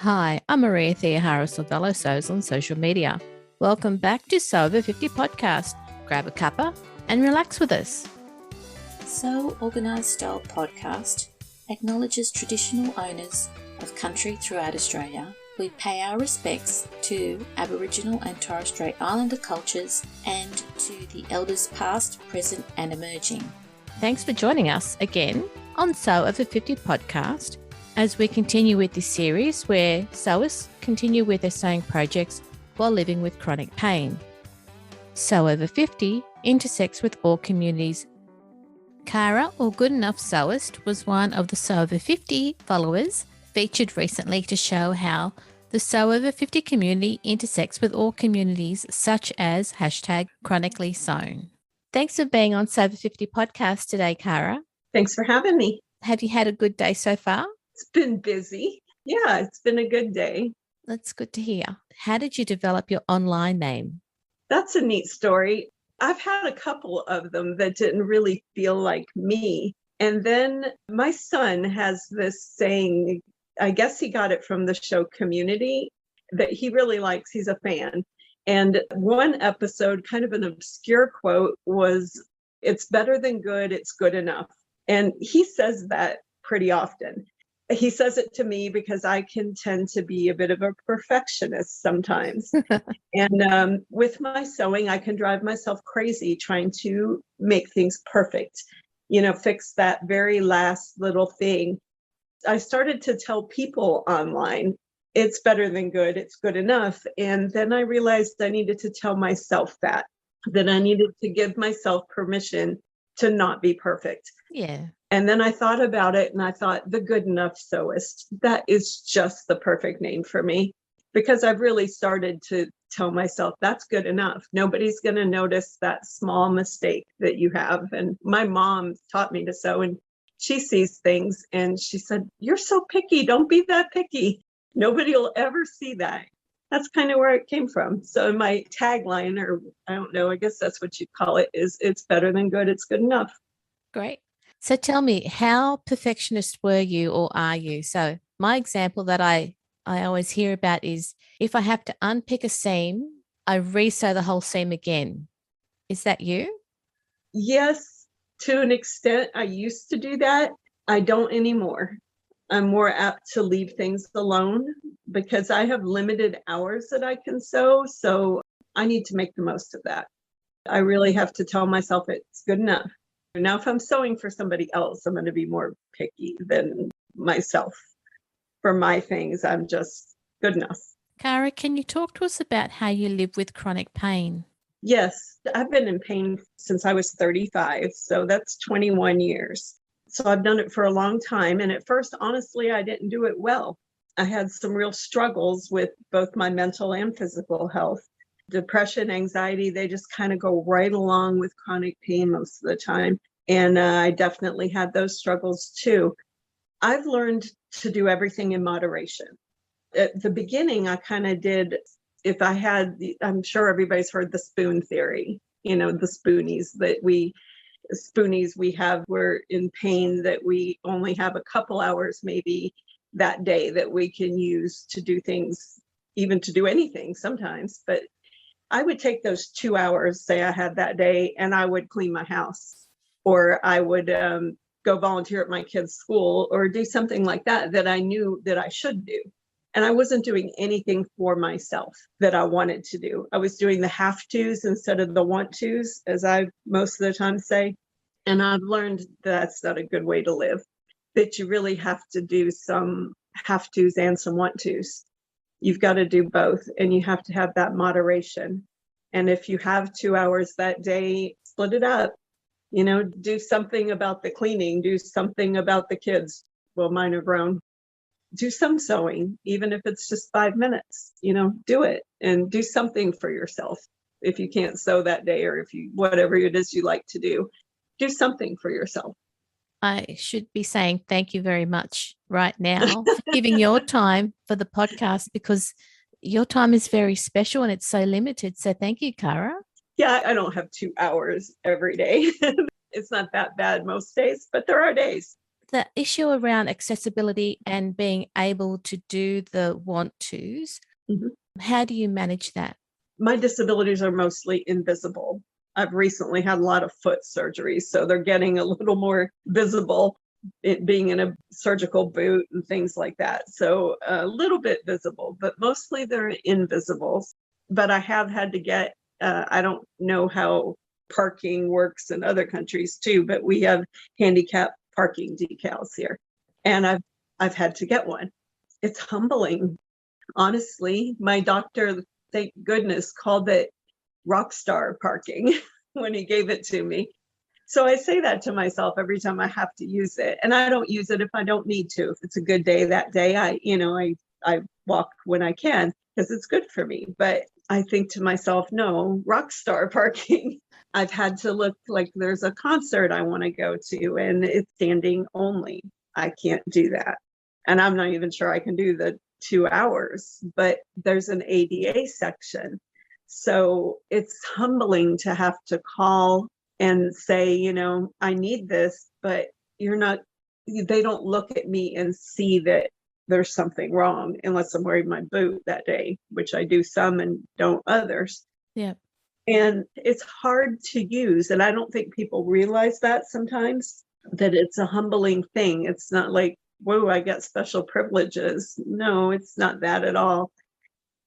Hi, I'm Maria Theohara Salvello Sews on social media. Welcome back to Sew Over 50 podcast. Grab a cuppa and relax with us. Sew Organised Style podcast acknowledges traditional owners of country throughout Australia. We pay our respects to Aboriginal and Torres Strait Islander cultures and to the elders past, present and emerging. Thanks for joining us again on Sew Over 50 podcast as we continue with this series where sewers continue with their sewing projects while living with chronic pain. Sew Over 50 intersects with all communities. Cara, or Goodenoughsewist, was one of the Sew Over 50 followers featured recently to show how the Sew Over 50 community intersects with all communities, such as #Chronically sewn. Thanks for being on Sew Over 50 podcast today, Cara. Thanks for having me. Have you had a good day so far? It's been busy. Yeah, it's been a good day. That's good to hear. How did you develop your online name? That's a neat story. I've had a couple of them that didn't really feel like me. And then my son has this saying, I guess he got it from the show Community, that he really likes. He's a fan. And one episode, kind of an obscure quote, was, "It's better than good, it's good enough." And he says that pretty often. He says it to me because I can tend to be a bit of a perfectionist sometimes. And with my sewing, I can drive myself crazy trying to make things perfect, fix that very last little thing. I started to tell people online, it's better than good, it's good enough. And then I realized I needed to tell myself that I needed to give myself permission to not be perfect. Yeah. And then I thought about it and I thought, the Goodenoughsewist, that is just the perfect name for me, because I've really started to tell myself that's good enough. Nobody's going to notice that small mistake that you have. And my mom taught me to sew, and she sees things and she said, "You're so picky. Don't be that picky. Nobody will ever see that." That's kind of where it came from. So my tagline, or I don't know, I guess that's what you'd call it, is it's better than good, it's good enough. Great. So tell me, how perfectionist were you or are you? So my example that I always hear about is if I have to unpick a seam, I re-sew the whole seam again. Is that you? Yes, to an extent. I used to do that. I don't anymore. I'm more apt to leave things alone because I have limited hours that I can sew. So I need to make the most of that. I really have to tell myself it's good enough. Now, if I'm sewing for somebody else, I'm going to be more picky than myself. For my things, I'm just good enough. Cara, can you talk to us about how you live with chronic pain? Yes, I've been in pain since I was 35. So that's 21 years. So I've done it for a long time. And at first, honestly, I didn't do it well. I had some real struggles with both my mental and physical health. Depression, anxiety, they just kind of go right along with chronic pain most of the time. And I definitely had those struggles too. I've learned to do everything in moderation. At the beginning, I kind of did, if I had, I'm sure everybody's heard the spoon theory, the spoonies we have, we're in pain, that we only have a couple hours maybe that day that we can use to do things, even to do anything sometimes. But I would take those 2 hours, say I had that day, and I would clean my house, or I would go volunteer at my kid's school, or do something like that I knew that I should do. And I wasn't doing anything for myself that I wanted to do. I was doing the have tos instead of the want tos, as I most of the time say. And I've learned that's not a good way to live, that you really have to do some have tos and some want tos. You've got to do both, and you have to have that moderation. And if you have 2 hours that day, split it up. Do something about the cleaning, do something about the kids. Well, mine are grown. Do some sewing, even if it's just 5 minutes, do it and do something for yourself. If you can't sew that day, or if you, whatever it is you like to do something for yourself. I should be saying thank you very much right now for giving your time for the podcast, because your time is very special and it's so limited. So thank you, Cara. Yeah, I don't have 2 hours every day. It's not that bad most days, but there are days. the issue around accessibility and being able to do the want tos, how do you manage that? My disabilities are mostly invisible. I've recently had a lot of foot surgeries, so they're getting a little more visible, it being in a surgical boot and things like that. So a little bit visible, but mostly they're invisible. But I have had to get, I don't know how parking works in other countries too, but we have handicap parking decals here. And I've had to get one. It's humbling. Honestly, my doctor, thank goodness, called it rock star parking when he gave it to me. So I say that to myself every time I have to use it. And I don't use it if I don't need to. If it's a good day that day, I walk when I can because it's good for me. But I think to myself, no, rock star parking. I've had to look like there's a concert I want to go to and it's standing only. I can't do that. And I'm not even sure I can do the 2 hours, but there's an ADA section. So it's humbling to have to call and say, I need this, but they don't look at me and see that there's something wrong unless I'm wearing my boot that day, which I do some and don't others. Yeah. And it's hard to use. And I don't think people realize that sometimes, that it's a humbling thing. It's not like, whoa, I got special privileges. No, it's not that at all.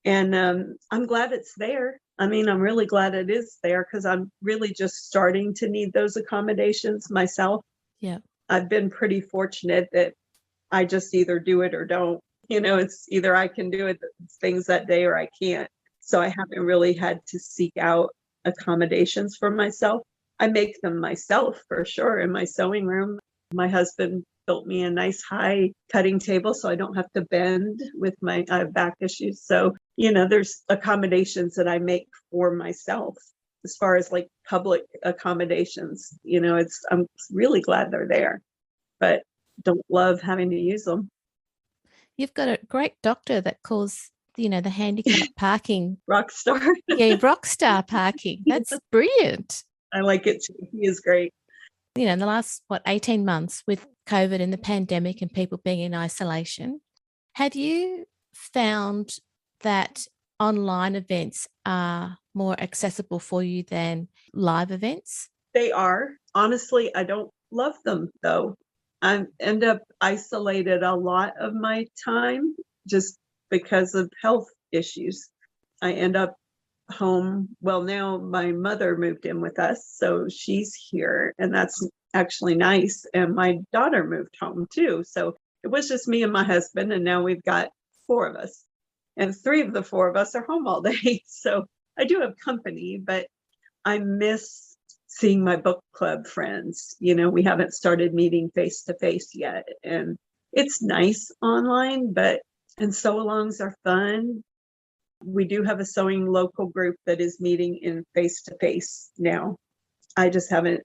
And I'm glad it's there. I mean, I'm really glad it is there because I'm really just starting to need those accommodations myself. Yeah. I've been pretty fortunate that I just either do it or don't. It's either I can do things that day or I can't. So I haven't really had to seek out accommodations for myself. I make them myself for sure in my sewing room. My husband built me a nice high cutting table so I don't have to bend with my back issues. So, there's accommodations that I make for myself as far as like public accommodations. I'm really glad they're there, but don't love having to use them. You've got a great doctor that calls, the handicap parking. Rockstar. Yeah, rockstar parking. That's brilliant. I like it too. He is great. In the last, 18 months with COVID and the pandemic and people being in isolation, have you found that online events are more accessible for you than live events? They are. Honestly, I don't love them though. I end up isolated a lot of my time just because of health issues. I end up home. Well, now my mother moved in with us, so she's here, and that's actually nice. And my daughter moved home too. So it was just me and my husband, and now we've got 4 of us. And 3 of the 4 of us are home all day. So I do have company, but I miss seeing my book club friends. We haven't started meeting face to face yet. And it's nice online, and sew-alongs are fun. We do have a sewing local group that is meeting in face to face now. I just haven't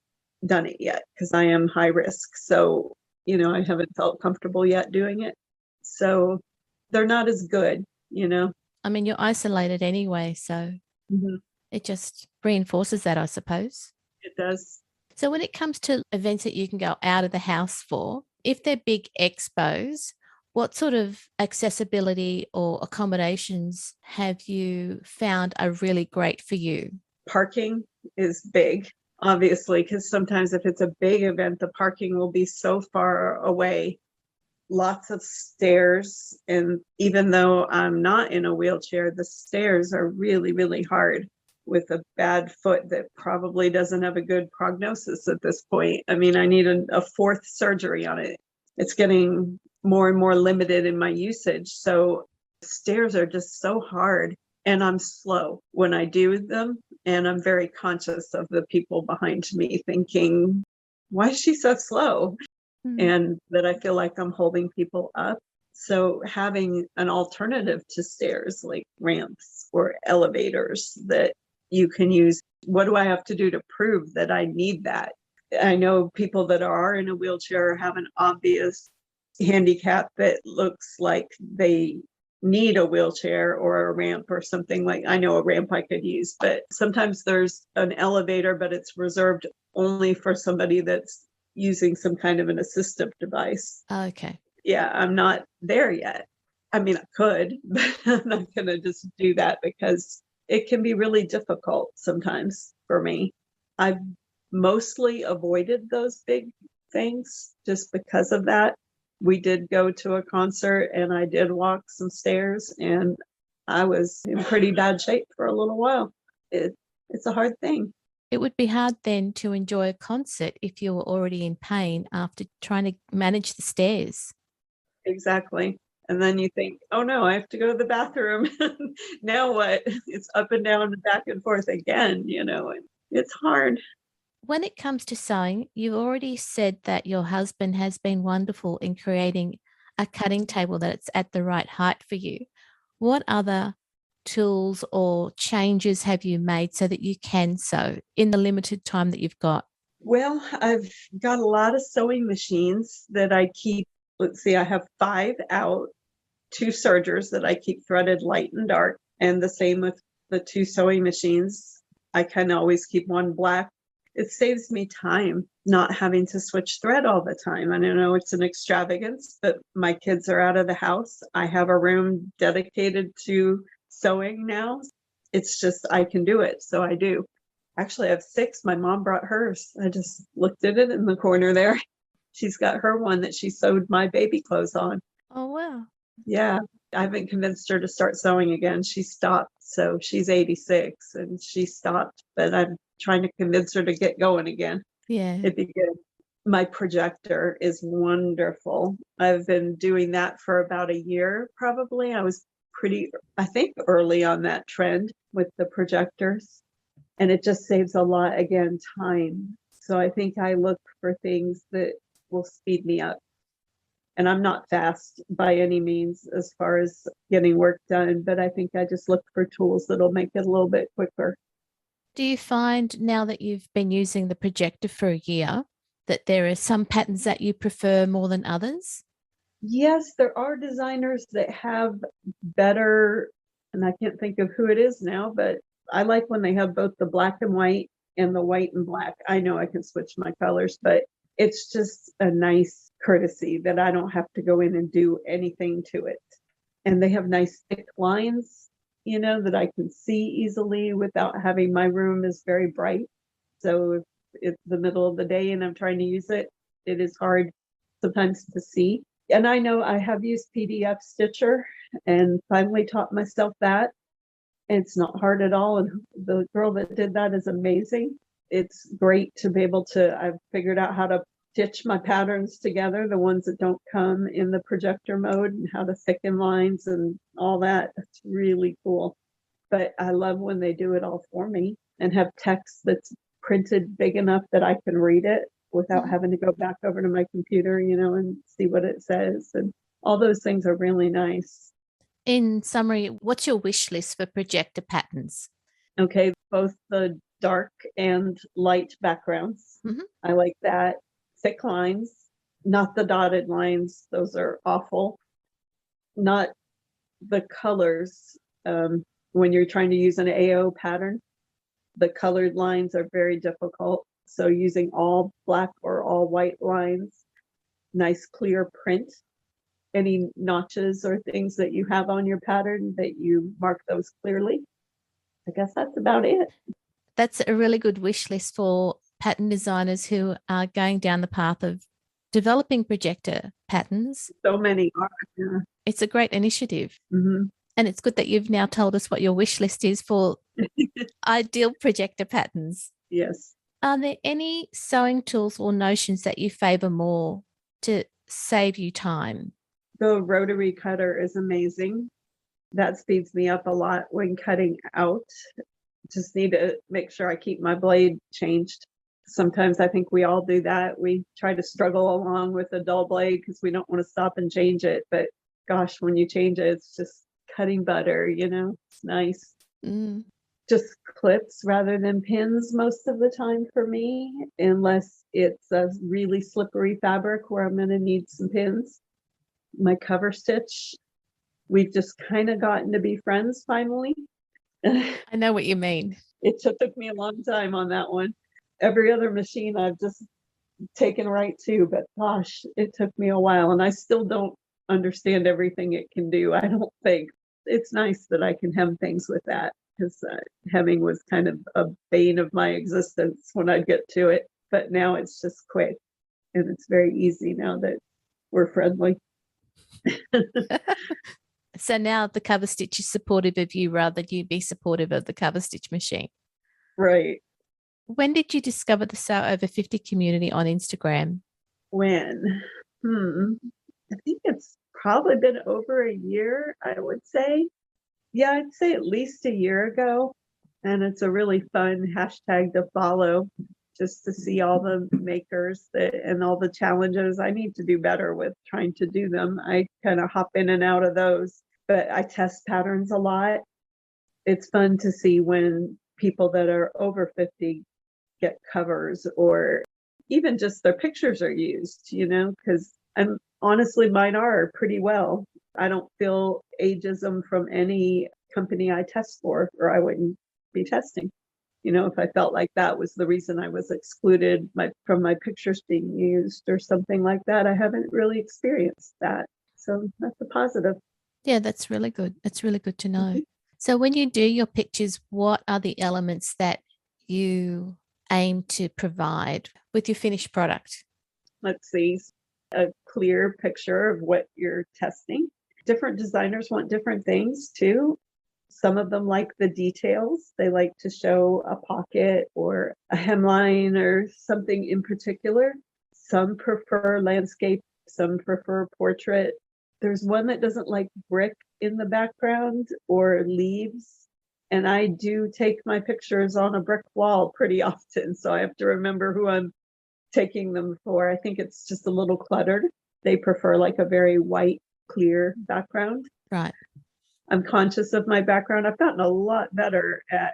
done it yet because I am high risk. So, I haven't felt comfortable yet doing it. So they're not as good, I mean, you're isolated anyway, so it just reinforces that, I suppose. It does. So when it comes to events that you can go out of the house for, if they're big expos, what sort of accessibility or accommodations have you found are really great for you? Parking is big, obviously, because sometimes if it's a big event, the parking will be so far away. Lots of stairs. And even though I'm not in a wheelchair, the stairs are really, really hard with a bad foot that probably doesn't have a good prognosis at this point. I mean, I need a 4th surgery on it. It's getting more and more limited in my usage. So stairs are just so hard, and I'm slow when I do them. And I'm very conscious of the people behind me thinking, why is she so slow? And that I feel like I'm holding people up. So having an alternative to stairs like ramps or elevators that you can use. What do I have to do to prove that I need that? I know people that are in a wheelchair have an obvious handicap that looks like they need a wheelchair or a ramp or something. Like, I know a ramp I could use, but sometimes there's an elevator, but it's reserved only for somebody that's, using some kind of an assistive device. Okay. Yeah, I'm not there yet. I mean, I could, but I'm not going to just do that because it can be really difficult sometimes for me. I've mostly avoided those big things just because of that. We did go to a concert and I did walk some stairs and I was in pretty bad shape for a little while. It's a hard thing. It would be hard then to enjoy a concert if you were already in pain after trying to manage the stairs. Exactly. And then you think, oh no, I have to go to the bathroom. Now what? It's up and down and back and forth again, and it's hard. When it comes to sewing, you've already said that your husband has been wonderful in creating a cutting table that's at the right height for you. What other tools or changes have you made so that you can sew in the limited time that you've got? Well, I've got a lot of sewing machines that I keep. Let's see, I have 5 out, 2 sergers that I keep threaded light and dark, and the same with the 2 sewing machines. I can always keep one black. It saves me time not having to switch thread all the time. I don't know, it's an extravagance, but my kids are out of the house. I have a room dedicated to sewing now. It's just, I can do it, so I do. Actually, I have 6. My mom brought hers. I just looked at it in the corner there. She's got her one that she sewed my baby clothes on. Oh, wow. Yeah, I haven't convinced her to start sewing again. She stopped. So she's 86 and she stopped, but I'm trying to convince her to get going again. Yeah. It'd be good. My projector is wonderful. I've been doing that for about a year, probably. I was I think, early on that trend with the projectors. And it just saves a lot, again, time. So I think I look for things that will speed me up. And I'm not fast by any means as far as getting work done, but I think I just look for tools that'll make it a little bit quicker. Do you find now that you've been using the projector for a year that there are some patterns that you prefer more than others? Yes, there are designers that have better, and I can't think of who it is now, but I like when they have both the black and white and the white and black. I know I can switch my colors, but it's just a nice courtesy that I don't have to go in and do anything to it. And they have nice thick lines, that I can see easily without having my room is very bright. So if it's the middle of the day and I'm trying to use it, it is hard sometimes to see. And I know I have used PDF Stitcher and finally taught myself that. It's not hard at all. And the girl that did that is amazing. It's great to be able to, I've figured out how to stitch my patterns together, the ones that don't come in the projector mode, and how to thicken lines and all that. It's really cool. But I love when they do it all for me and have text that's printed big enough that I can read it without having to go back over to my computer, and see what it says. And all those things are really nice. In summary, what's your wish list for projector patterns? Okay, both the dark and light backgrounds. Mm-hmm. I like that. Thick lines, not the dotted lines. Those are awful. Not the colors. When you're trying to use an AO pattern, the colored lines are very difficult. So using all black or all white lines, nice clear print. Any notches or things that you have on your pattern, that you mark those clearly. I guess that's about it. That's a really good wish list for pattern designers who are going down the path of developing projector patterns. So many are. Yeah. It's a great initiative. Mm-hmm. And it's good that you've now told us what your wish list is for ideal projector patterns. Yes. Are there any sewing tools or notions that you favor more to save you time? The rotary cutter is amazing. That speeds me up a lot when cutting out. Just need to make sure I keep my blade changed. Sometimes I think we all do that. We try to struggle along with a dull blade because we don't want to stop and change it. But gosh, when you change it, it's just cutting butter, it's nice. Mm. Just clips rather than pins most of the time for me, unless it's a really slippery fabric where I'm going to need some pins. My cover stitch, we've just kind of gotten to be friends finally. I know what you mean. It took me a long time on that one. Every other machine I've just taken right too, but gosh, it took me a while and I still don't understand everything it can do. I don't think. It's nice that I can hem things with that, because hemming was kind of a bane of my existence when I'd get to it. But now it's just quick and it's very easy now that we're friendly. So now the cover stitch is supportive of you rather than you be supportive of the cover stitch machine. Right. When did you discover the Sew Over 50 community on Instagram? When? I think it's probably been over a year, I would say. Yeah, I'd say at least a year ago. And it's a really fun hashtag to follow, just to see all the makers and all the challenges. I need to do better with trying to do them. I kind of hop in and out of those, but I test patterns a lot. It's fun to see when people that are over 50 get covers, or even just their pictures are used, because honestly, mine are pretty well. I don't feel ageism from any company I test for, or I wouldn't be testing. If I felt like that was the reason I was excluded from my pictures being used or something like that, I haven't really experienced that. So that's a positive. Yeah, that's really good. That's really good to know. Mm-hmm. So when you do your pictures, what are the elements that you aim to provide with your finished product? Let's see, a clear picture of what you're testing. Different designers want different things too. Some of them like the details. They like to show a pocket or a hemline or something in particular. Some prefer landscape, some prefer portrait. There's one that doesn't like brick in the background or leaves. And I do take my pictures on a brick wall pretty often, so I have to remember who I'm taking them for. I think it's just a little cluttered. They prefer like a very white, clear background. Right. I'm conscious of my background. I've gotten a lot better at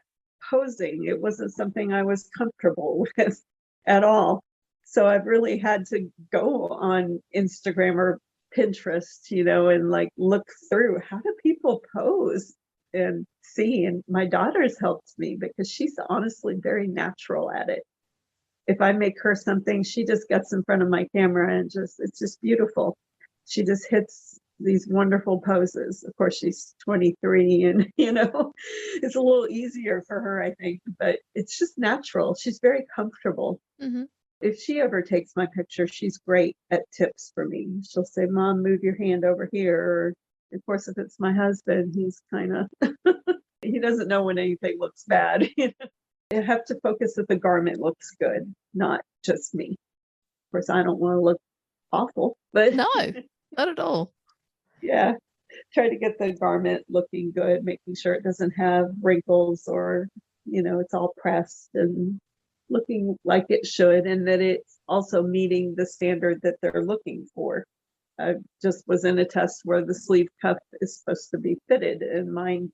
posing. It wasn't something I was comfortable with at all. So I've really had to go on Instagram or Pinterest, and like look through, how do people pose and see? And my daughter's helped me because she's honestly very natural at it. If I make her something, she just gets in front of my camera and it's just beautiful. She just hits these wonderful poses. Of course, she's 23 and, it's a little easier for her, I think, but it's just natural. She's very comfortable. Mm-hmm. If she ever takes my picture, she's great at tips for me. She'll say, Mom, move your hand over here. Or, of course, if it's my husband, he's kind of, he doesn't know when anything looks bad. I have to focus that the garment looks good, not just me. Of course, I don't want to look awful, but no, not at all. Yeah, try to get the garment looking good, making sure it doesn't have wrinkles or, it's all pressed and looking like it should, and that it's also meeting the standard that they're looking for. I just was in a test where the sleeve cuff is supposed to be fitted and mine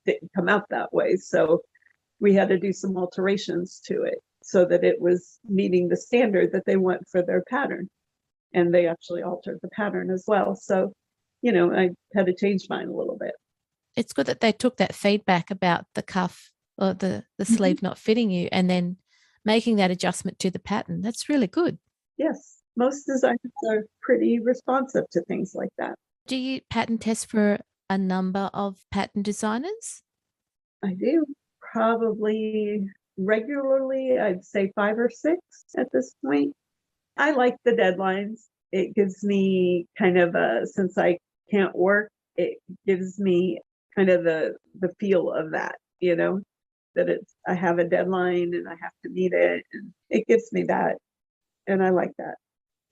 didn't come out that way. So we had to do some alterations to it so that it was meeting the standard that they want for their pattern. And they actually altered the pattern as well. So, I had to change mine a little bit. It's good that they took that feedback about the cuff or the sleeve not fitting you and then making that adjustment to the pattern. That's really good. Yes. Most designers are pretty responsive to things like that. Do you pattern test for a number of pattern designers? I do. Probably regularly, I'd say 5 or 6 at this point. I like the deadlines. It gives me kind of since I can't work, it gives me kind of the feel of that, that I have a deadline and I have to meet it. And it gives me that. And I like that.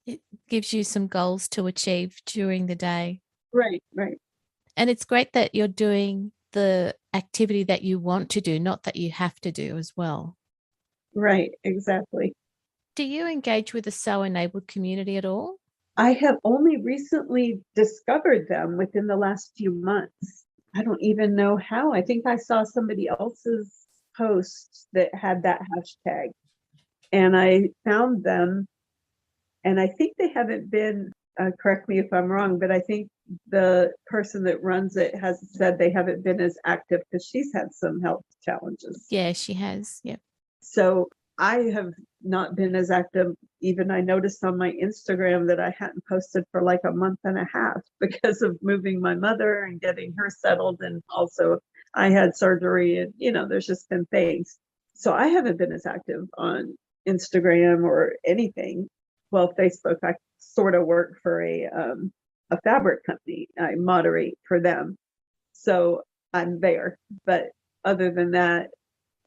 It gives you some goals to achieve during the day. Right, right. And it's great that you're doing the activity that you want to do, not that you have to do as well. Right, exactly. Do you engage with the sew-enabled community at all? I have only recently discovered them within the last few months. I don't even know how. I think I saw somebody else's post that had that hashtag and I found them. And I think they haven't been, correct me if I'm wrong, but I think the person that runs it has said they haven't been as active because she's had some health challenges. Yeah, she has. Yep. So I have not been as active. Even I noticed on my Instagram that I hadn't posted for like a month and a half because of moving my mother and getting her settled. And also I had surgery and, there's just been things. So I haven't been as active on Instagram or anything. Well, Facebook, I sort of work for a fabric company. I moderate for them. So I'm there. But other than that,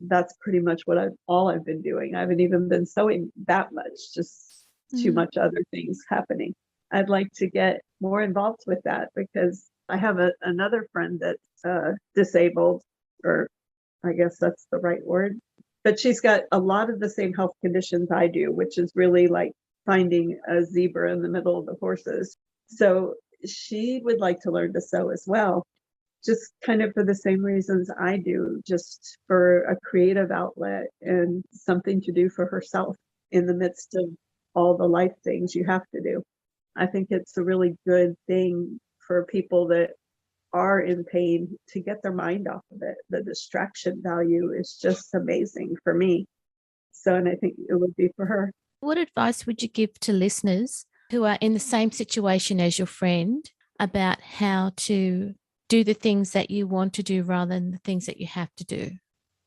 that's pretty much all I've been doing. I haven't even been sewing that much, just too much other things happening. I'd like to get more involved with that because I have another friend that's disabled, or I guess that's the right word, but she's got a lot of the same health conditions I do, which is really like finding a zebra in the middle of the horses. So she would like to learn to sew as well, just kind of for the same reasons I do, just for a creative outlet and something to do for herself in the midst of all the life things you have to do. I think it's a really good thing for people that are in pain to get their mind off of it. The distraction value is just amazing for me. So, and I think it would be for her. What advice would you give to listeners who are in the same situation as your friend about how to do the things that you want to do rather than the things that you have to do?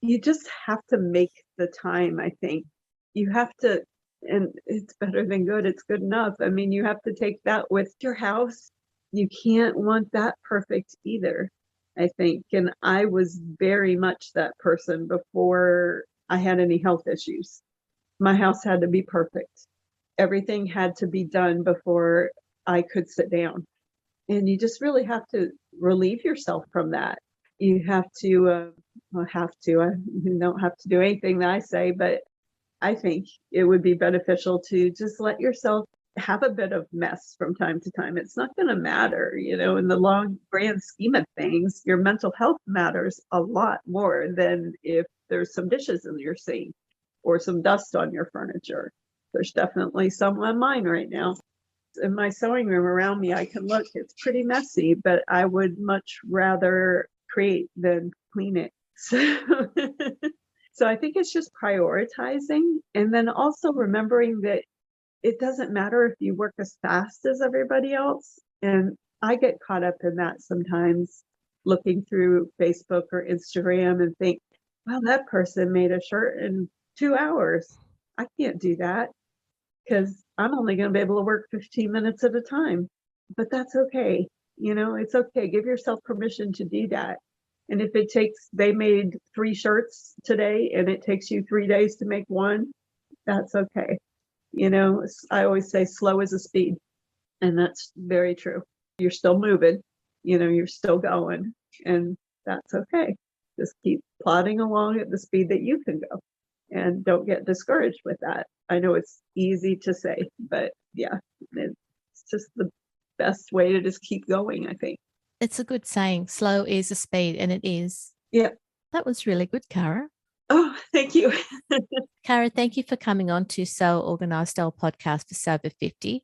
You just have to make the time, I think. You have to, and it's better than good, it's good enough. I mean, you have to take that with your house. You can't want that perfect either, I think. And I was very much that person before I had any health issues. My house had to be perfect. Everything had to be done before I could sit down. And you just really have to relieve yourself from that. You have to, you don't have to do anything that I say, but I think it would be beneficial to just let yourself have a bit of mess from time to time. It's not going to matter, in the long grand scheme of things. Your mental health matters a lot more than if there's some dishes in your sink or some dust on your furniture. There's definitely some on mine right now. In my sewing room around me, I can look, it's pretty messy, but I would much rather create than clean it. So I think it's just prioritizing, and then also remembering that it doesn't matter if you work as fast as everybody else. And I get caught up in that sometimes, looking through Facebook or Instagram and think, wow, that person made a shirt in 2 hours. I can't do that because I'm only going to be able to work 15 minutes at a time. But that's okay. It's okay. Give yourself permission to do that. And if they made 3 shirts today and it takes you 3 days to make one, that's okay. I always say slow is a speed. And that's very true. You're still moving, you're still going. And that's okay. Just keep plodding along at the speed that you can go. And don't get discouraged with that. I know it's easy to say, but yeah, it's just the best way to just keep going, I think. It's a good saying, slow is a speed, and it is. Yeah. That was really good, Cara. Oh, thank you. Cara, thank you for coming on to Sew Organised Style podcast for Sober 50.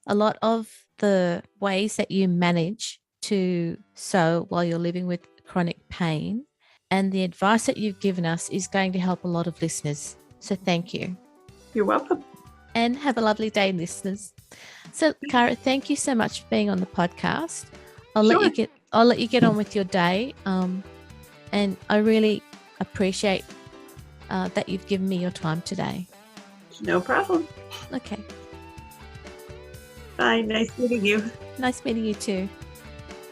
A lot of the ways that you manage to sew while you're living with chronic pain and the advice that you've given us is going to help a lot of listeners. So thank you. You're welcome. And have a lovely day, listeners. So, Cara, thank you so much for being on the podcast. I'll let you get on with your day. And I really appreciate that you've given me your time today. No problem. Okay. Bye. Nice meeting you. Nice meeting you too.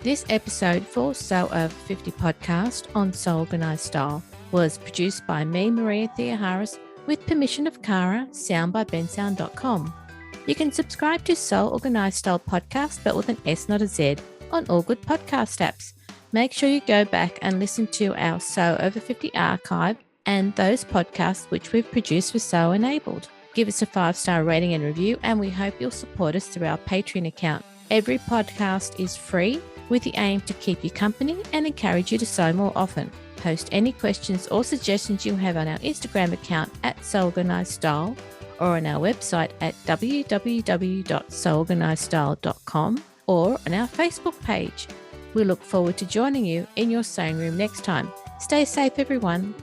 This episode for Sober 50 podcast on Sew Organised Style was produced by me, Maria Theoharis, with permission of Cara, sound by bensound.com. You can subscribe to Sew Organised Style podcast, but with an S, not a Z, on all good podcast apps. Make sure you go back and listen to our Sew Over 50 archive and those podcasts which we've produced for Sew Enabled. Give us a 5-star rating and review, and we hope you'll support us through our Patreon account. Every podcast is free with the aim to keep you company and encourage you to sew more often. Post any questions or suggestions you have on our Instagram account at seworganizedstyle or on our website at www.seworganizedstyle.com or on our Facebook page. We look forward to joining you in your sewing room next time. Stay safe, everyone.